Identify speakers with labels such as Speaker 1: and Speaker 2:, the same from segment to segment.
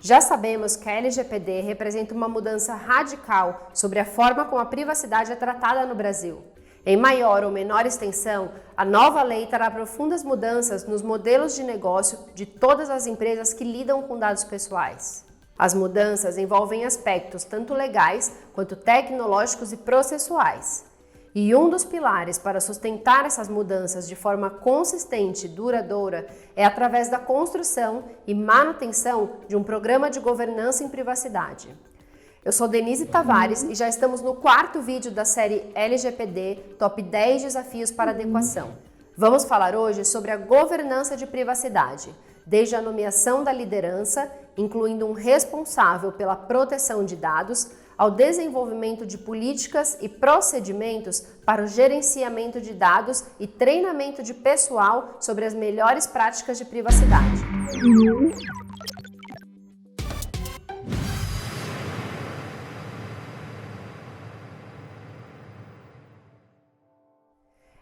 Speaker 1: Já sabemos que a LGPD representa uma mudança radical sobre a forma como a privacidade é tratada no Brasil. Em maior ou menor extensão, a nova lei trará profundas mudanças nos modelos de negócio de todas as empresas que lidam com dados pessoais. As mudanças envolvem aspectos tanto legais quanto tecnológicos e processuais. E um dos pilares para sustentar essas mudanças de forma consistente e duradoura é através da construção e manutenção de um programa de governança em privacidade. Eu sou Denise Tavares e já estamos no 4º vídeo da série LGPD Top 10 Desafios para Adequação. Vamos falar hoje sobre a governança de privacidade, desde a nomeação da liderança, incluindo um responsável pela proteção de dados, ao desenvolvimento de políticas e procedimentos para o gerenciamento de dados e treinamento de pessoal sobre as melhores práticas de privacidade.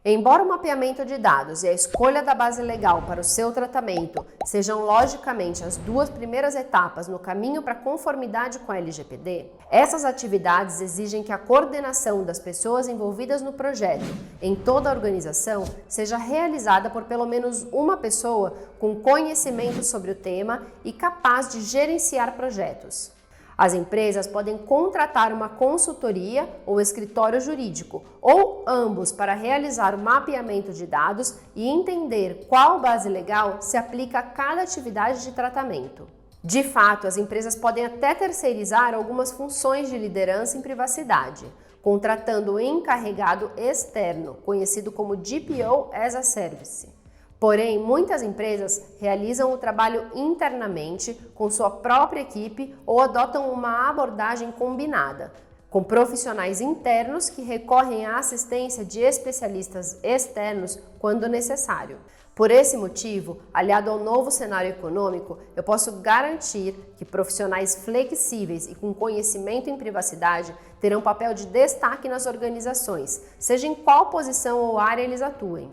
Speaker 1: Embora o mapeamento de dados e a escolha da base legal para o seu tratamento sejam logicamente as duas primeiras etapas no caminho para a conformidade com a LGPD, essas atividades exigem que a coordenação das pessoas envolvidas no projeto em toda a organização seja realizada por pelo menos uma pessoa com conhecimento sobre o tema e capaz de gerenciar projetos. As empresas podem contratar uma consultoria ou escritório jurídico, ou ambos, para realizar o mapeamento de dados e entender qual base legal se aplica a cada atividade de tratamento. De fato, as empresas podem até terceirizar algumas funções de liderança em privacidade, contratando um encarregado externo, conhecido como DPO as a Service. Porém, muitas empresas realizam o trabalho internamente com sua própria equipe ou adotam uma abordagem combinada, com profissionais internos que recorrem à assistência de especialistas externos quando necessário. Por esse motivo, aliado ao novo cenário econômico, eu posso garantir que profissionais flexíveis e com conhecimento em privacidade terão papel de destaque nas organizações, seja em qual posição ou área eles atuem.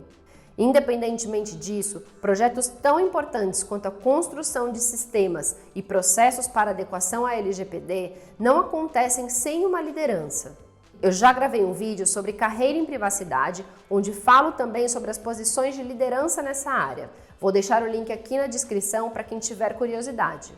Speaker 1: Independentemente disso, projetos tão importantes quanto a construção de sistemas e processos para adequação à LGPD não acontecem sem uma liderança. Eu já gravei um vídeo sobre carreira em privacidade, onde falo também sobre as posições de liderança nessa área. Vou deixar o link aqui na descrição para quem tiver curiosidade.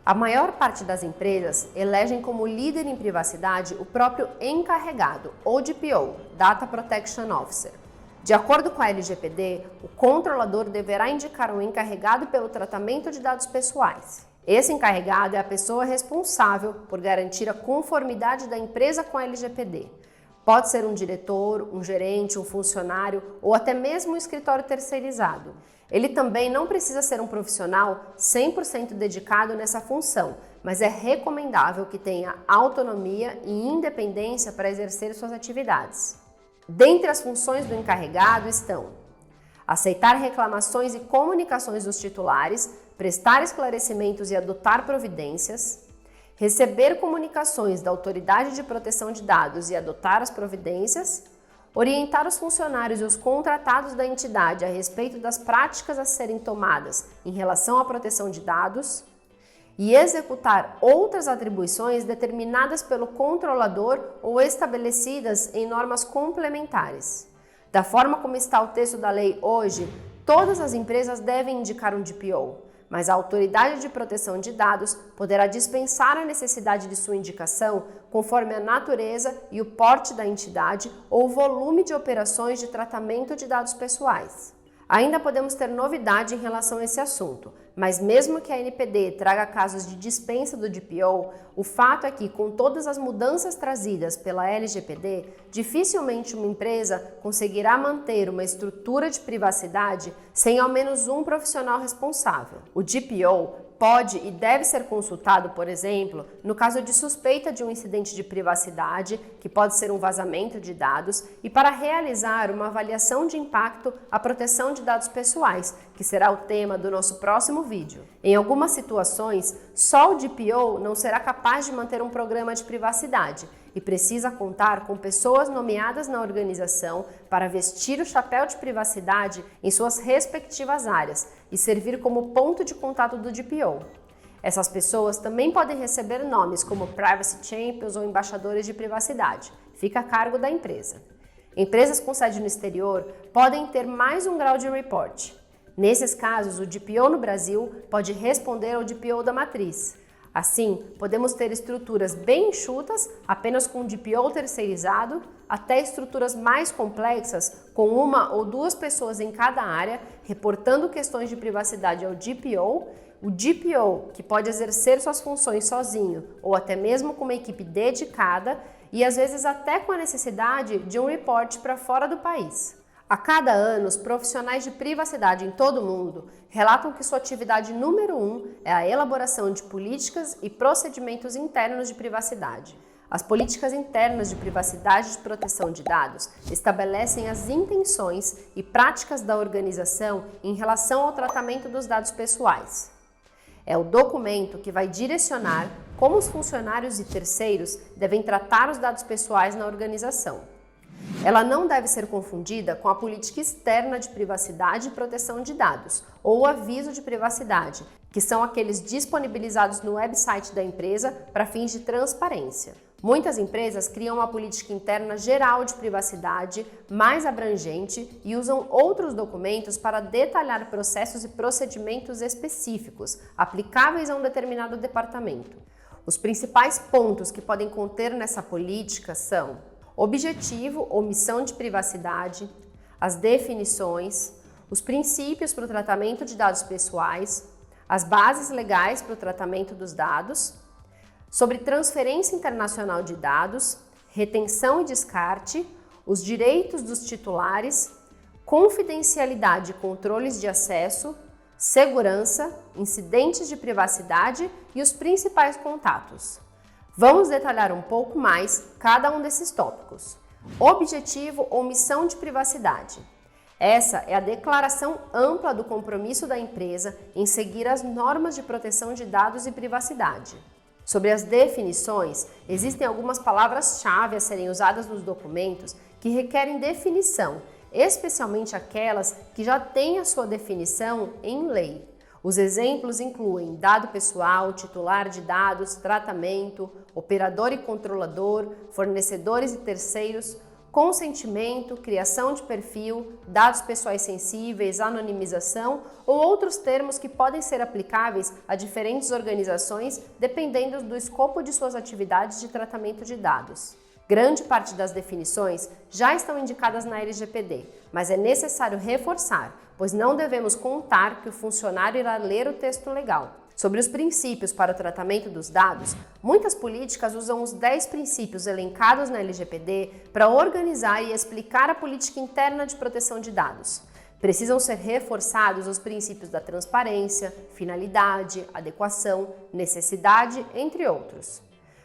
Speaker 1: A maior parte das empresas elegem como líder em privacidade o próprio encarregado, ou DPO, Data Protection Officer. De acordo com a LGPD, o controlador deverá indicar um encarregado pelo tratamento de dados pessoais. Esse encarregado é a pessoa responsável por garantir a conformidade da empresa com a LGPD. Pode ser um diretor, um gerente, um funcionário ou até mesmo um escritório terceirizado. Ele também não precisa ser um profissional 100% dedicado nessa função, mas é recomendável que tenha autonomia e independência para exercer suas atividades. Dentre as funções do encarregado estão aceitar reclamações e comunicações dos titulares, prestar esclarecimentos e adotar providências, receber comunicações da Autoridade de Proteção de Dados e adotar as providências, orientar os funcionários e os contratados da entidade a respeito das práticas a serem tomadas em relação à proteção de dados, e executar outras atribuições determinadas pelo controlador ou estabelecidas em normas complementares. Da forma como está o texto da lei hoje, todas as empresas devem indicar um DPO, mas a Autoridade de Proteção de Dados poderá dispensar a necessidade de sua indicação conforme a natureza e o porte da entidade ou o volume de operações de tratamento de dados pessoais. Ainda podemos ter novidade em relação a esse assunto, mas mesmo que a NPD traga casos de dispensa do DPO, o fato é que, com todas as mudanças trazidas pela LGPD, dificilmente uma empresa conseguirá manter uma estrutura de privacidade sem ao menos um profissional responsável. O DPO pode e deve ser consultado, por exemplo, no caso de suspeita de um incidente de privacidade, que pode ser um vazamento de dados, e para realizar uma avaliação de impacto à proteção de dados pessoais, que será o tema do nosso próximo vídeo. Em algumas situações, só o DPO não será capaz de manter um programa de privacidade e precisa contar com pessoas nomeadas na organização para vestir o chapéu de privacidade em suas respectivas áreas e servir como ponto de contato do DPO. Essas pessoas também podem receber nomes como Privacy Champions ou embaixadores de privacidade. Fica a cargo da empresa. Empresas com sede no exterior podem ter mais um grau de report. Nesses casos, o DPO no Brasil pode responder ao DPO da matriz. Assim, podemos ter estruturas bem enxutas, apenas com um DPO terceirizado, até estruturas mais complexas, com uma ou duas pessoas em cada área, reportando questões de privacidade ao DPO, o DPO, que pode exercer suas funções sozinho, ou até mesmo com uma equipe dedicada, e às vezes até com a necessidade de um report para fora do país. A cada ano, os profissionais de privacidade em todo o mundo relatam que sua atividade número 1 é a elaboração de políticas e procedimentos internos de privacidade. As políticas internas de privacidade e de proteção de dados estabelecem as intenções e práticas da organização em relação ao tratamento dos dados pessoais. É o documento que vai direcionar como os funcionários e terceiros devem tratar os dados pessoais na organização. Ela não deve ser confundida com a política externa de privacidade e proteção de dados, ou o aviso de privacidade, que são aqueles disponibilizados no website da empresa para fins de transparência. Muitas empresas criam uma política interna geral de privacidade mais abrangente e usam outros documentos para detalhar processos e procedimentos específicos, aplicáveis a um determinado departamento. Os principais pontos que podem conter nessa política são objetivo ou missão de privacidade, as definições, os princípios para o tratamento de dados pessoais, as bases legais para o tratamento dos dados, sobre transferência internacional de dados, retenção e descarte, os direitos dos titulares, confidencialidade e controles de acesso, segurança, incidentes de privacidade e os principais contatos. Vamos detalhar um pouco mais cada um desses tópicos. Objetivo ou missão de privacidade. Essa é a declaração ampla do compromisso da empresa em seguir as normas de proteção de dados e privacidade. Sobre as definições, existem algumas palavras-chave a serem usadas nos documentos que requerem definição, especialmente aquelas que já têm a sua definição em lei. Os exemplos incluem dado pessoal, titular de dados, tratamento, operador e controlador, fornecedores e terceiros, consentimento, criação de perfil, dados pessoais sensíveis, anonimização ou outros termos que podem ser aplicáveis a diferentes organizações dependendo do escopo de suas atividades de tratamento de dados. Grande parte das definições já estão indicadas na LGPD, mas é necessário reforçar, pois não devemos contar que o funcionário irá ler o texto legal. Sobre os princípios para o tratamento dos dados, muitas políticas usam os 10 princípios elencados na LGPD para organizar e explicar a política interna de proteção de dados. Precisam ser reforçados os princípios da transparência, finalidade, adequação, necessidade, entre outros.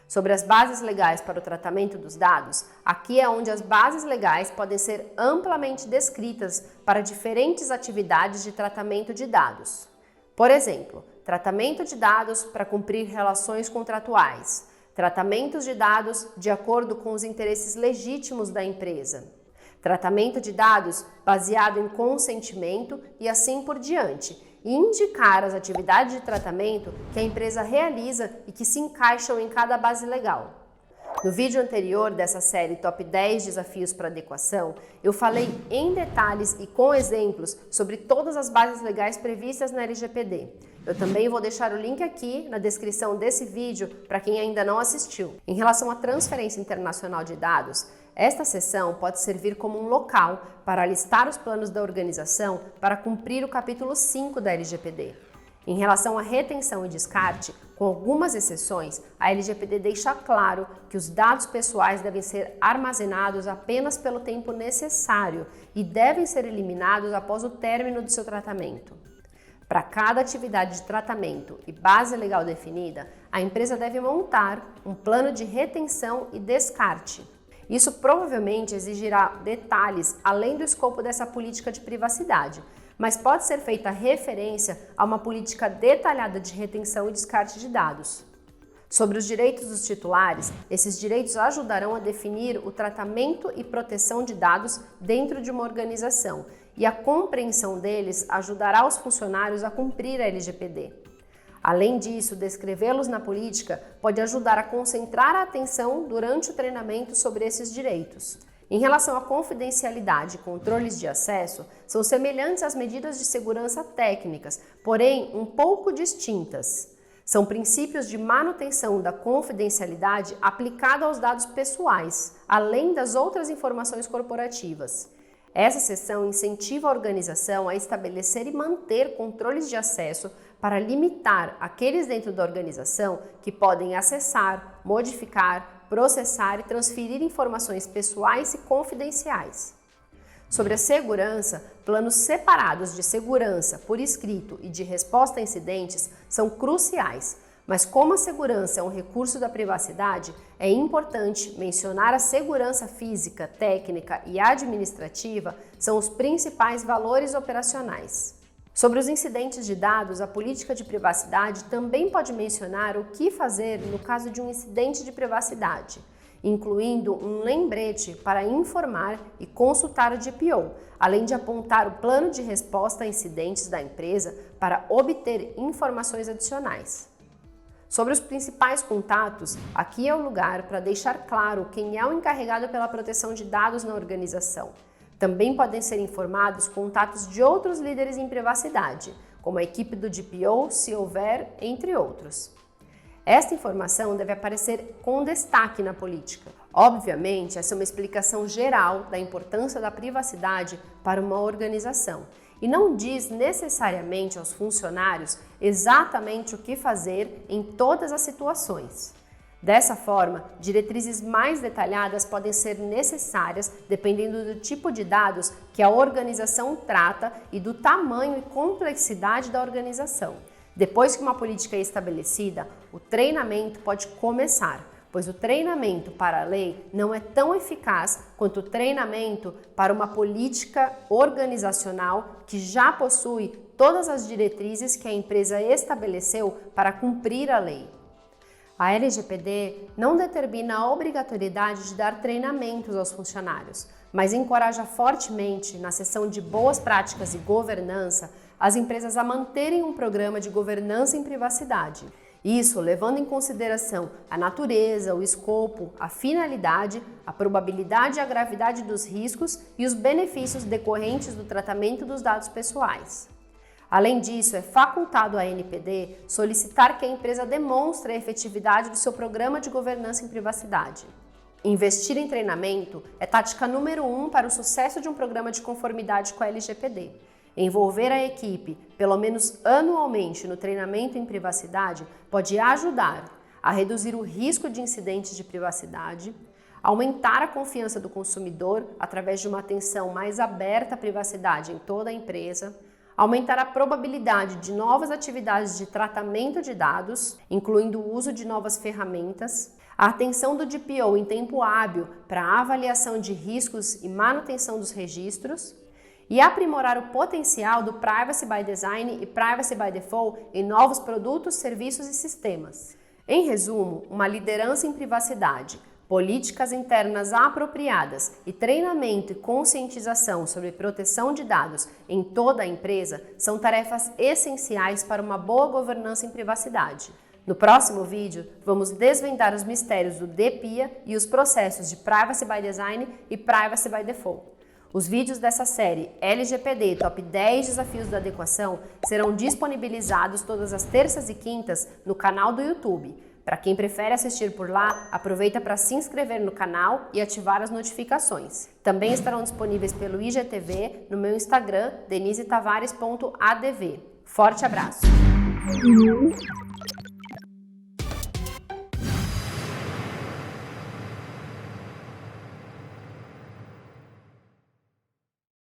Speaker 1: Sobre as bases legais para o tratamento dos dados, aqui é onde as bases legais podem ser amplamente descritas para diferentes atividades de tratamento de dados. Por exemplo, tratamento de dados para cumprir relações contratuais, tratamentos de dados de acordo com os interesses legítimos da empresa, tratamento de dados baseado em consentimento e assim por diante, e indicar as atividades de tratamento que a empresa realiza e que se encaixam em cada base legal. No vídeo anterior dessa série Top 10 Desafios para Adequação, eu falei em detalhes e com exemplos sobre todas as bases legais previstas na LGPD. Eu também vou deixar o link aqui na descrição desse vídeo para quem ainda não assistiu. Em relação à transferência internacional de dados, esta seção pode servir como um local para listar os planos da organização para cumprir o capítulo 5 da LGPD. Em relação à retenção e descarte, com algumas exceções, a LGPD deixa claro que os dados pessoais devem ser armazenados apenas pelo tempo necessário e devem ser eliminados após o término de seu tratamento. Para cada atividade de tratamento e base legal definida, a empresa deve montar um plano de retenção e descarte. Isso provavelmente exigirá detalhes além do escopo dessa política de privacidade, mas pode ser feita referência a uma política detalhada de retenção e descarte de dados. Sobre os direitos dos titulares, esses direitos ajudarão a definir o tratamento e proteção de dados dentro de uma organização, e a compreensão deles ajudará os funcionários a cumprir a LGPD. Além disso, descrevê-los na política pode ajudar a concentrar a atenção durante o treinamento sobre esses direitos. Em relação à confidencialidade e controles de acesso, são semelhantes às medidas de segurança técnicas, porém um pouco distintas. São princípios de manutenção da confidencialidade aplicado aos dados pessoais, além das outras informações corporativas. Essa seção incentiva a organização a estabelecer e manter controles de acesso para limitar aqueles dentro da organização que podem acessar, modificar, processar e transferir informações pessoais e confidenciais. Sobre a segurança, planos separados de segurança por escrito e de resposta a incidentes são cruciais, mas como a segurança é um recurso da privacidade, é importante mencionar a segurança física, técnica e administrativa são os principais valores operacionais. Sobre os incidentes de dados, a política de privacidade também pode mencionar o que fazer no caso de um incidente de privacidade, incluindo um lembrete para informar e consultar o DPO, além de apontar o plano de resposta a incidentes da empresa para obter informações adicionais. Sobre os principais contatos, aqui é o lugar para deixar claro quem é o encarregado pela proteção de dados na organização. Também podem ser informados contatos de outros líderes em privacidade, como a equipe do DPO, se houver, entre outros. Esta informação deve aparecer com destaque na política. Obviamente, essa é uma explicação geral da importância da privacidade para uma organização e não diz necessariamente aos funcionários exatamente o que fazer em todas as situações. Dessa forma, diretrizes mais detalhadas podem ser necessárias dependendo do tipo de dados que a organização trata e do tamanho e complexidade da organização. Depois que uma política é estabelecida, o treinamento pode começar, pois o treinamento para a lei não é tão eficaz quanto o treinamento para uma política organizacional que já possui todas as diretrizes que a empresa estabeleceu para cumprir a lei. A LGPD não determina a obrigatoriedade de dar treinamentos aos funcionários, mas encoraja fortemente, na seção de boas práticas e governança, as empresas a manterem um programa de governança em privacidade. Isso levando em consideração a natureza, o escopo, a finalidade, a probabilidade e a gravidade dos riscos e os benefícios decorrentes do tratamento dos dados pessoais. Além disso, é facultado à ANPD solicitar que a empresa demonstre a efetividade do seu programa de governança em privacidade. Investir em treinamento é tática número 1 para o sucesso de um programa de conformidade com a LGPD. Envolver a equipe, pelo menos anualmente, no treinamento em privacidade pode ajudar a reduzir o risco de incidentes de privacidade, aumentar a confiança do consumidor através de uma atenção mais aberta à privacidade em toda a empresa, aumentar a probabilidade de novas atividades de tratamento de dados, incluindo o uso de novas ferramentas, a atenção do DPO em tempo hábil para a avaliação de riscos e manutenção dos registros, e aprimorar o potencial do Privacy by Design e Privacy by Default em novos produtos, serviços e sistemas. Em resumo, uma liderança em privacidade, políticas internas apropriadas e treinamento e conscientização sobre proteção de dados em toda a empresa são tarefas essenciais para uma boa governança em privacidade. No próximo vídeo, vamos desvendar os mistérios do DPIA e os processos de Privacy by Design e Privacy by Default. Os vídeos dessa série LGPD Top 10 Desafios da Adequação serão disponibilizados todas as terças e quintas no canal do YouTube. Para quem prefere assistir por lá, aproveita para se inscrever no canal e ativar as notificações. Também estarão disponíveis pelo IGTV no meu Instagram, denisetavares.adv. Forte abraço!